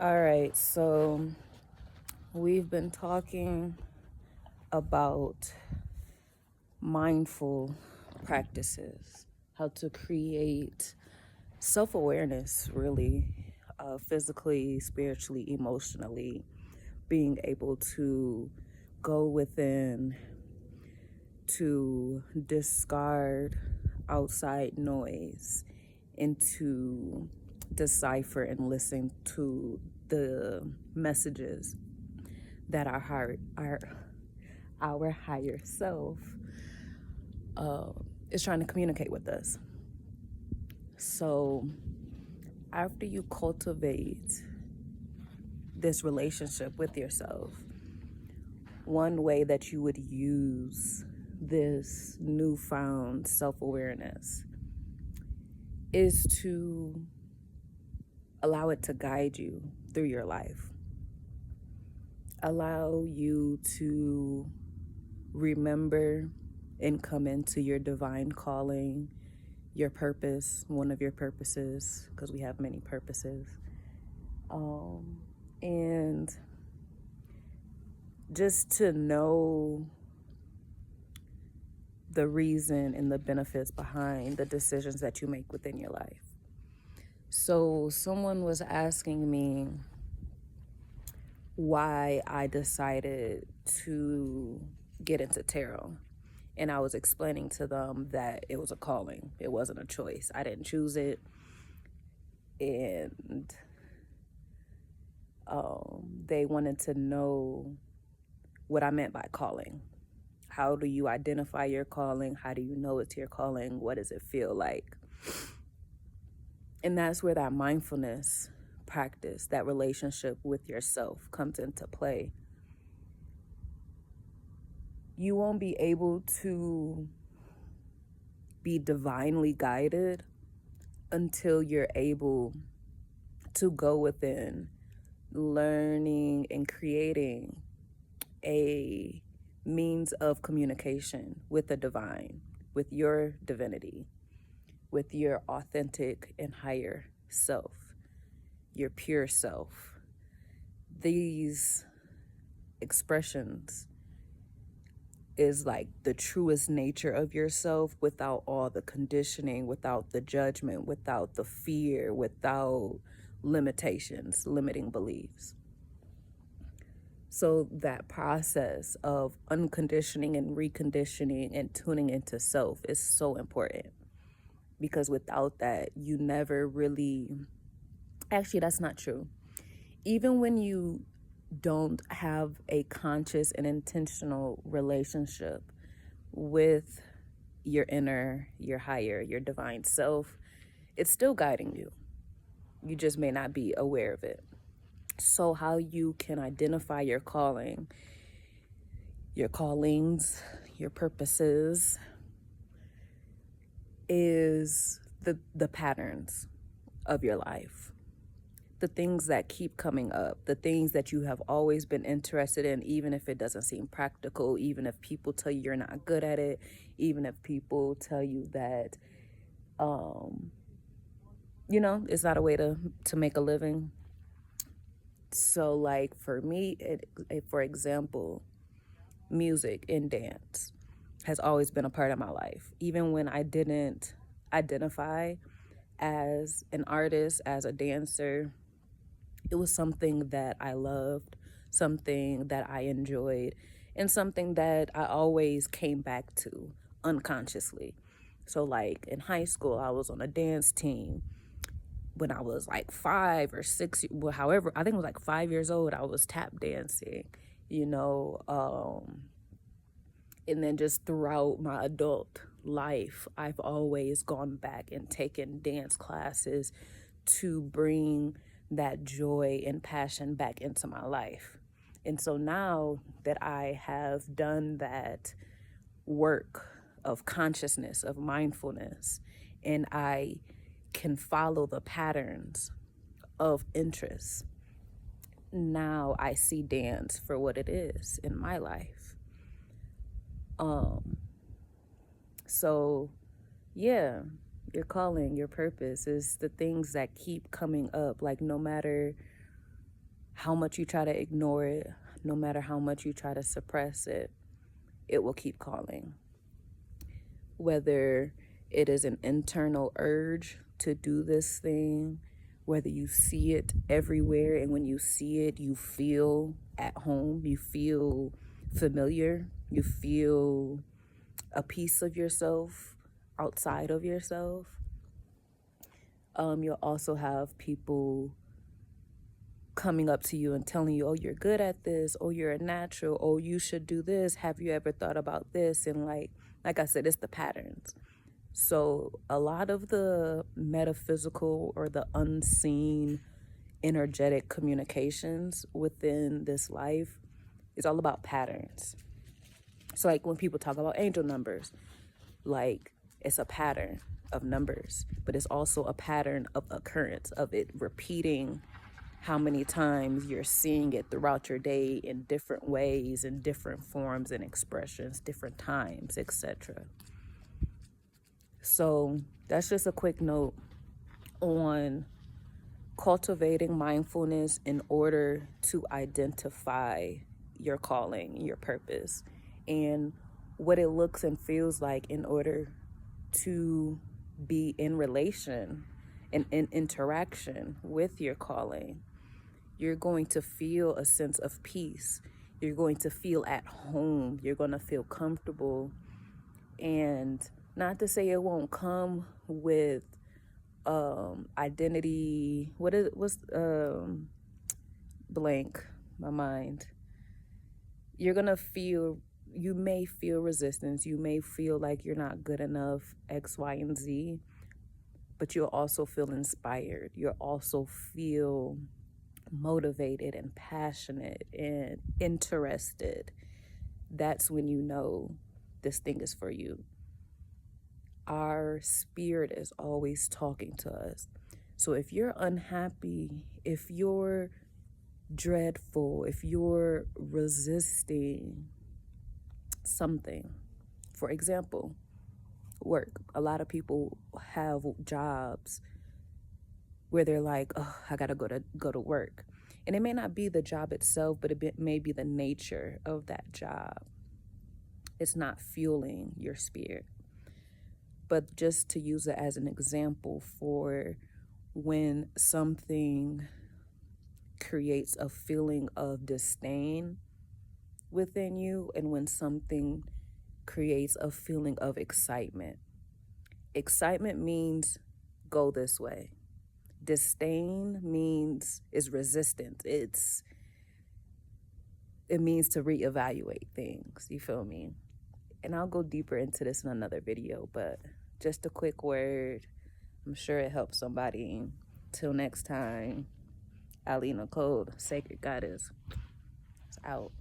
All right, so we've been talking about mindful practices, how to create self awareness, really, physically, spiritually, emotionally, being able to go within, to discard outside noise, and to decipher and listen to the messages that our higher self uh, is trying to communicate with us. So after you cultivate this relationship with yourself, one way that you would use this newfound self-awareness is to allow it to guide you through your life. Allow you to remember and come into your divine calling, your purpose, one of your purposes, because we have many purposes. And just to know the reason and the benefits behind the decisions that you make within your life. So, someone was asking me why I decided to get into tarot. And I was explaining to them that it was a calling, it wasn't a choice. I didn't choose it. And they wanted to know what I meant by calling. How do you identify your calling? How do you know it's your calling? What does it feel like? And that's where that mindfulness practice, that relationship with yourself comes into play. You won't be able to be divinely guided until you're able to go within, learning and creating a means of communication with the divine, with your divinity, with your authentic and higher self, your pure self. These expressions is like the truest nature of yourself without all the conditioning, without the judgment, without the fear, without limitations, limiting beliefs. So that process of unconditioning and reconditioning and tuning into self is so important, because without that, you never really, actually, that's not true. Even when you don't have a conscious and intentional relationship with your inner, your higher, your divine self, it's still guiding you. You just may not be aware of it. So, how you can identify your calling, your callings, your purposes is the patterns of your life. The things that keep coming up, the things that you have always been interested in, even if it doesn't seem practical, even if people tell you you're not good at it, even if people tell you that, it's not a way to make a living. So, like for me, for example, music and dance has always been a part of my life. Even when I didn't identify as an artist, as a dancer, it was something that I loved, something that I enjoyed, and something that I always came back to unconsciously. So, like in high school, I was on a dance team. When I was like 5 or 6, well, however, I think it was like 5 years old, I was tap dancing, you know. And then just throughout my adult life, I've always gone back and taken dance classes to bring that joy and passion back into my life. And so now that I have done that work of consciousness, of mindfulness, and I can follow the patterns of interest, now I see dance for what it is in my life. So yeah, your calling, your purpose is the things that keep coming up. Like no matter how much you try to ignore it, no matter how much you try to suppress it, it will keep calling. Whether it is an internal urge to do this thing, whether you see it everywhere, and when you see it, you feel at home, you feel familiar, you feel a piece of yourself outside of yourself. You'll also have people coming up to you and telling you, oh, you're good at this, oh, you're a natural, oh, you should do this, have you ever thought about this? And like I said, it's the patterns. So a lot of the metaphysical or the unseen energetic communications within this life is all about patterns. So like when people talk about angel numbers, like it's a pattern of numbers, but it's also a pattern of occurrence, of it repeating how many times you're seeing it throughout your day in different ways, in different forms and expressions, different times, etc. So that's just a quick note on cultivating mindfulness in order to identify your calling, your purpose, and what it looks and feels like in order to be in relation and in interaction with your calling. You're going to feel a sense of peace. You're going to feel at home. You're going to feel comfortable. And not to say it won't come with identity. What's blank my mind. You're going to feel, you may feel resistance. You may feel like you're not good enough, X, Y, and Z. But you'll also feel inspired. You'll also feel motivated and passionate and interested. That's when you know this thing is for you. Our spirit is always talking to us. So if you're unhappy, if you're dreadful, if you're resisting something, for example, work. A lot of people have jobs where they're like, oh, I gotta go to work. And it may not be the job itself, but it may be the nature of that job. It's not fueling your spirit. But just to use it as an example for when something creates a feeling of disdain within you, and when something creates a feeling of excitement. Excitement means go this way. Disdain means is resistance. It means to reevaluate things. You feel me? And I'll go deeper into this in another video, but just a quick word. I'm sure it helps somebody. Till next time, Ali Nicole, Sacred Goddess, is out.